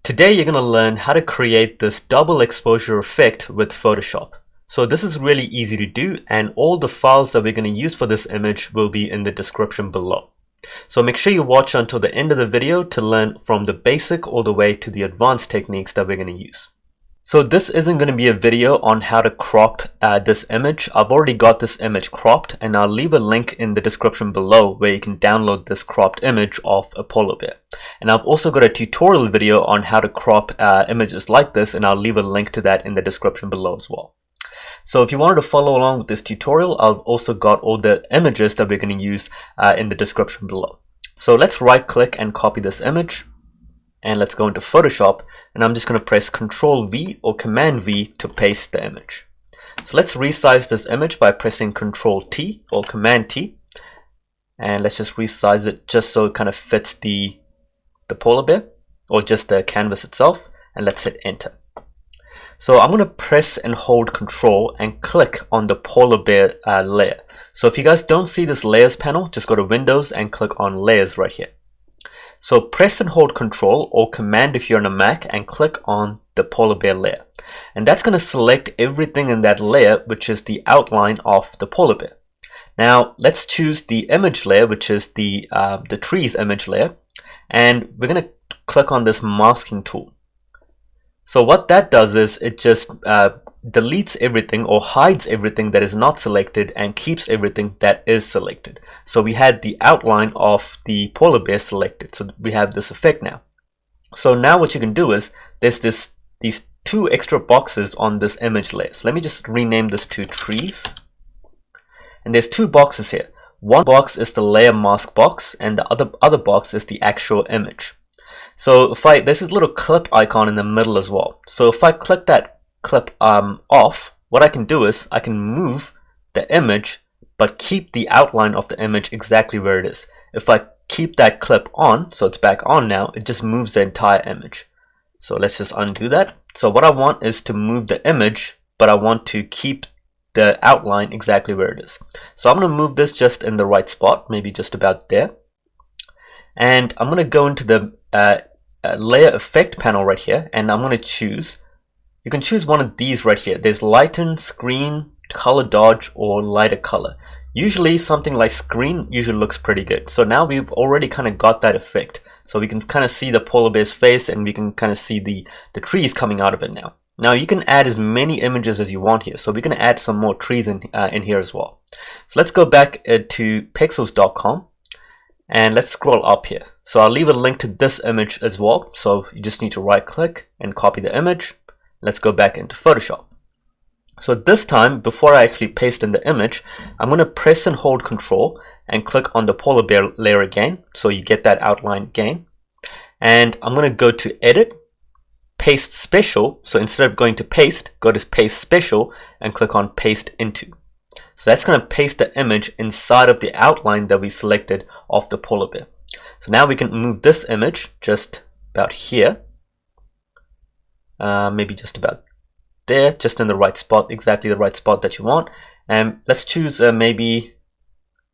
Today you're going to learn how to create this double exposure effect with Photoshop. So this is really easy to do, and all the files that we're going to use for this image will be in the description below. So make sure you watch until the end of the video to learn from the basic all the way to the advanced techniques that we're going to use. So this isn't going to be a video on how to crop this image. I've already got this image cropped, and I'll leave a link in the description below where you can download this cropped image of a polar bear. And I've also got a tutorial video on how to crop images like this, and I'll leave a link to that in the description below as well. So if you wanted to follow along with this tutorial, I've also got all the images that we're going to use in the description below. So let's right click and copy this image, and let's go into Photoshop, and I'm just going to press Ctrl V or Command V to paste the image. So let's resize this image by pressing Ctrl T or Command T, and let's just resize it just so it kind of fits the polar bear or just the canvas itself, and let's hit enter. So I'm going to press and hold Control and click on the polar bear layer. So if you guys don't see this layers panel, just go to Windows and click on layers right here. So press and hold Control or Command if you're on a Mac and click on the polar bear layer. And that's going to select everything in that layer, which is the outline of the polar bear. Now let's choose the image layer, which is the trees image layer. And we're going to click on this masking tool. So what that does is it just deletes everything or hides everything that is not selected and keeps everything that is selected. So we had the outline of the polar bear selected, so we have this effect now. So now what you can do is there's these two extra boxes on this image layer. So let me just rename this to trees, and there's two boxes here. One box is the layer mask box, and the other box is the actual image. So there's this little clip icon in the middle as well. So if I click that clip off, what I can do is I can move the image but keep the outline of the image exactly where it is. If I keep that clip on, so it's back on now, it just moves the entire image. So let's just undo that. So what I want is to move the image, but I want to keep the outline exactly where it is. So I'm going to move this just in the right spot, maybe just about there. And I'm going to go into the layer effect panel right here, and I'm going to choose, you can choose one of these right here. There's lighten, screen, color dodge, or lighter color. Usually something like screen usually looks pretty good. So now we've already kind of got that effect. So we can kind of see the polar bear's face, and we can kind of see the trees coming out of it now. Now you can add as many images as you want here. So we're going to add some more trees in here as well. So let's go back to pexels.com. And let's scroll up here. So I'll leave a link to this image as well. So you just need to right click and copy the image. Let's go back into Photoshop. So this time, before I actually paste in the image, I'm going to press and hold Control and click on the polar bear layer again, so you get that outline again. And I'm going to go to Edit, Paste Special. So instead of going to Paste, go to Paste Special and click on Paste Into. So that's going to paste the image inside of the outline that we selected of the polar bear. So now we can move this image just about here, maybe just about there, just in the right spot, exactly the right spot that you want. And let's choose maybe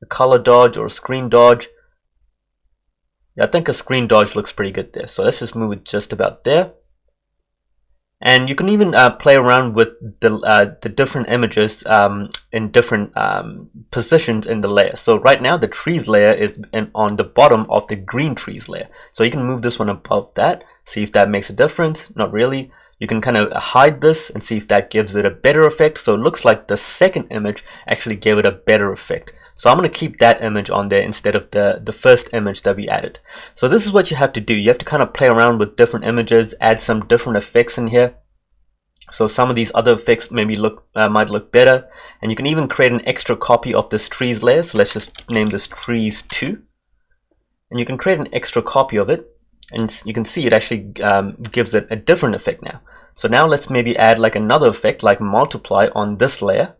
a color dodge or a screen dodge. Yeah, I think a screen dodge looks pretty good there. So let's just move it just about there. And you can even play around with the different images in different positions in the layer. So right now the trees layer is on the bottom of the green trees layer. So you can move this one above that, see if that makes a difference. Not really. You can kind of hide this and see if that gives it a better effect. So it looks like the second image actually gave it a better effect. So I'm going to keep that image on there instead of the first image that we added. So this is what you have to do. You have to kind of play around with different images, add some different effects in here. So some of these other effects maybe might look better. And you can even create an extra copy of this trees layer. So let's just name this trees 2. And you can create an extra copy of it. And you can see it actually gives it a different effect now. So now let's maybe add like another effect like multiply on this layer.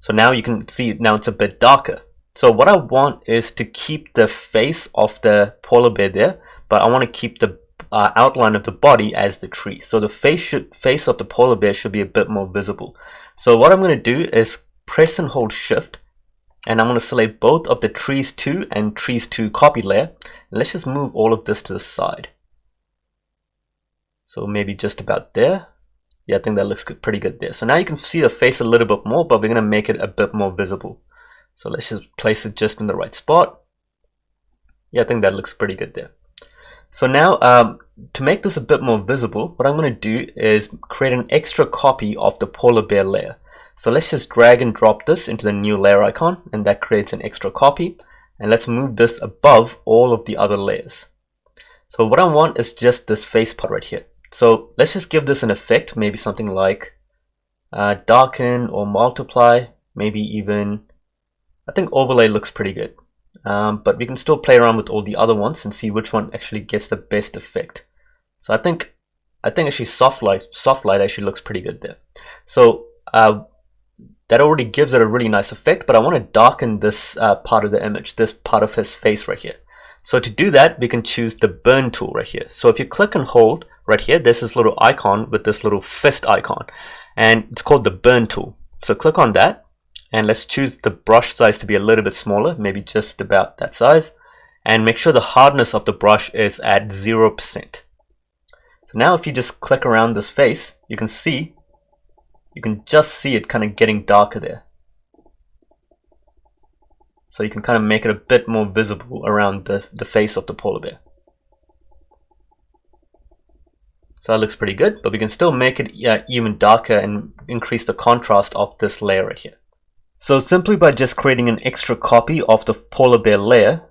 So now you can see now it's a bit darker. So what I want is to keep the face of the polar bear there, but I want to keep the outline of the body as the tree. So the face of the polar bear should be a bit more visible. So what I'm going to do is press and hold Shift, and I'm going to select both of the trees 2 and trees 2 copy layer. Let's just move all of this to the side. So maybe just about there. Yeah, I think that looks good, pretty good there. So now you can see the face a little bit more, but we're going to make it a bit more visible. So let's just place it just in the right spot. Yeah, I think that looks pretty good there. So now to make this a bit more visible, what I'm going to do is create an extra copy of the polar bear layer. So let's just drag and drop this into the new layer icon, and that creates an extra copy. And let's move this above all of the other layers. So what I want is just this face part right here. So let's just give this an effect, maybe something like darken or multiply, maybe even, I think overlay looks pretty good. But we can still play around with all the other ones and see which one actually gets the best effect. So I think actually soft light actually looks pretty good there. So that already gives it a really nice effect, but I want to darken this part of the image, this part of his face right here. So to do that, we can choose the burn tool right here. So if you click and hold right here, there's this little icon with this little fist icon, and it's called the burn tool. So click on that, and let's choose the brush size to be a little bit smaller, maybe just about that size, and make sure the hardness of the brush is at 0%. So now if you just click around this face, you can just see it kind of getting darker there. So you can kind of make it a bit more visible around the face of the polar bear. So that looks pretty good, but we can still make it even darker and increase the contrast of this layer right here. So simply by just creating an extra copy of the polar bear layer,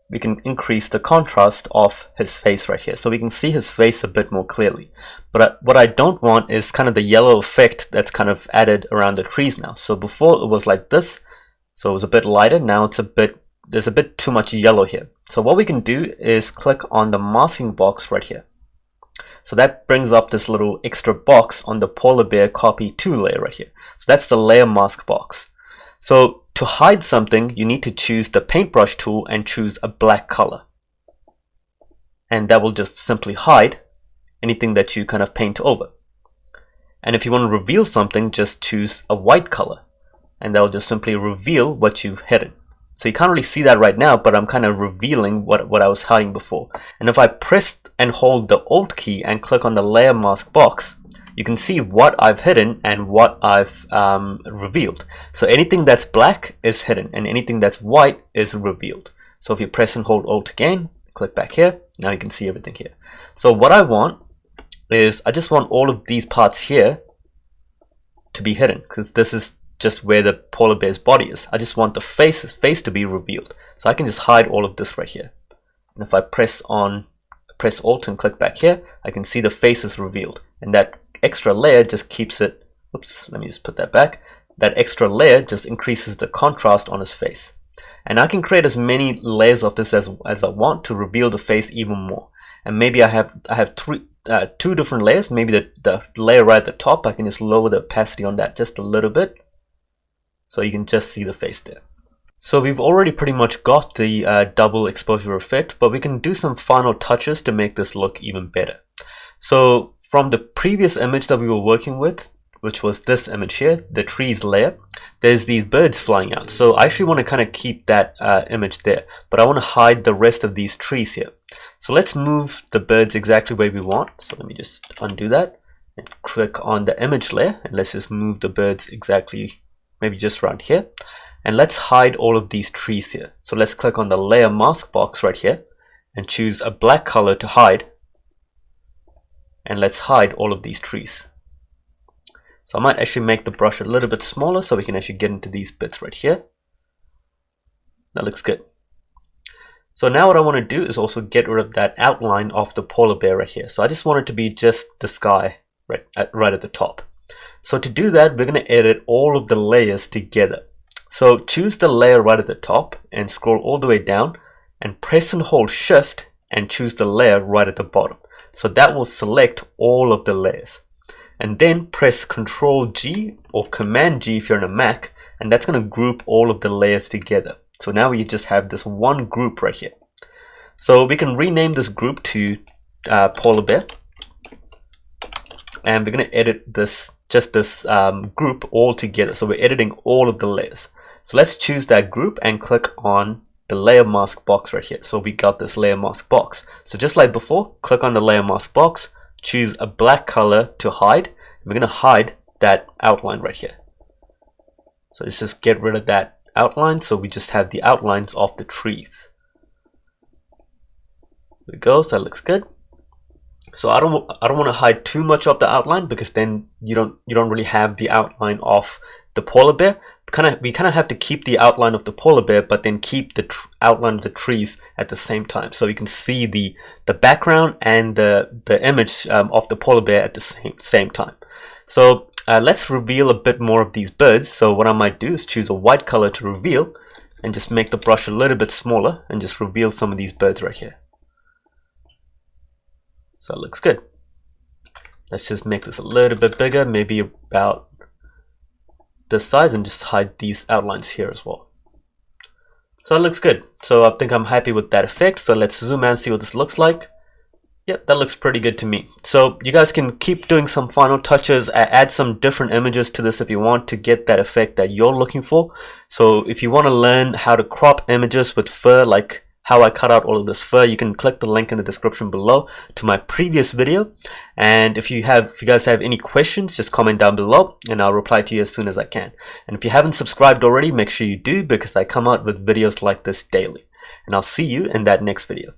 we can increase the contrast of his face right here. So we can see his face a bit more clearly. But what I don't want is kind of the yellow effect that's kind of added around the trees now. So before it was like this, so it was a bit lighter. Now there's a bit too much yellow here. So what we can do is click on the masking box right here. So that brings up this little extra box on the polar bear copy 2 layer right here. So that's the layer mask box. So to hide something, you need to choose the paintbrush tool and choose a black color. And that will just simply hide anything that you kind of paint over. And if you want to reveal something, just choose a white color, and that will just simply reveal what you've hidden. So you can't really see that right now, but I'm kind of revealing what I was hiding before. And if I press and hold the Alt key and click on the layer mask box, you can see what I've hidden and what I've revealed. So anything that's black is hidden, and anything that's white is revealed. So if you press and hold Alt again, click back here, now you can see everything here. So what I want is, I just want all of these parts here to be hidden, because this is just where the polar bear's body is. I just want the face to be revealed. So I can just hide all of this right here. And if I press Alt and click back here, I can see the face is revealed. And that extra layer just keeps it, oops, let me just put that back. That extra layer just increases the contrast on his face. And I can create as many layers of this as I want to reveal the face even more. And maybe I have two different layers. Maybe the layer right at the top, I can just lower the opacity on that just a little bit, so you can just see the face there. So we've already pretty much got the double exposure effect, but we can do some final touches to make this look even better. So from the previous image that we were working with, which was this image here, the trees layer, there's these birds flying out. So I actually want to kind of keep that image there, but I want to hide the rest of these trees here. So let's move the birds exactly where we want. So let me just undo that and click on the image layer, and let's just move the birds exactly, maybe just around here. And let's hide all of these trees here. So let's click on the layer mask box right here and choose a black color to hide. And let's hide all of these trees. So I might actually make the brush a little bit smaller so we can actually get into these bits right here. That looks good. So now what I want to do is also get rid of that outline of the polar bear right here. So I just want it to be just the sky right at the top. So to do that, we're going to edit all of the layers together. So choose the layer right at the top and scroll all the way down and press and hold Shift and choose the layer right at the bottom. So that will select all of the layers. And then press Ctrl G or Command G if you're on a Mac, and that's going to group all of the layers together. So now we just have this one group right here. So we can rename this group to polar bear, and we're going to edit this group all together. So we're editing all of the layers. So let's choose that group and click on the layer mask box right here. So we got this layer mask box. So just like before, click on the layer mask box, choose a black color to hide. We're going to hide that outline right here. So let's just get rid of that outline, so we just have the outlines of the trees. There we go, so that looks good. So I don't want to hide too much of the outline, because then you don't really have the outline of the polar bear. We kind of have to keep the outline of the polar bear, but then keep the outline of the trees at the same time, so you can see the background and the image of the polar bear at the same time. So let's reveal a bit more of these birds. So what I might do is choose a white color to reveal, and just make the brush a little bit smaller, and just reveal some of these birds right here. So it looks good. Let's just make this a little bit bigger, maybe about this size, and just hide these outlines here as well. So it looks good. So I think I'm happy with that effect. So let's zoom out and see what this looks like. Yep, that looks pretty good to me. So you guys can keep doing some final touches, add some different images to this if you want to get that effect that you're looking for. So if you want to learn how to crop images with fur, like how I cut out all of this fur, you can click the link in the description below to my previous video. And if you guys have any questions, just comment down below and I'll reply to you as soon as I can. And if you haven't subscribed already, make sure you do, because I come out with videos like this daily. And I'll see you in that next video.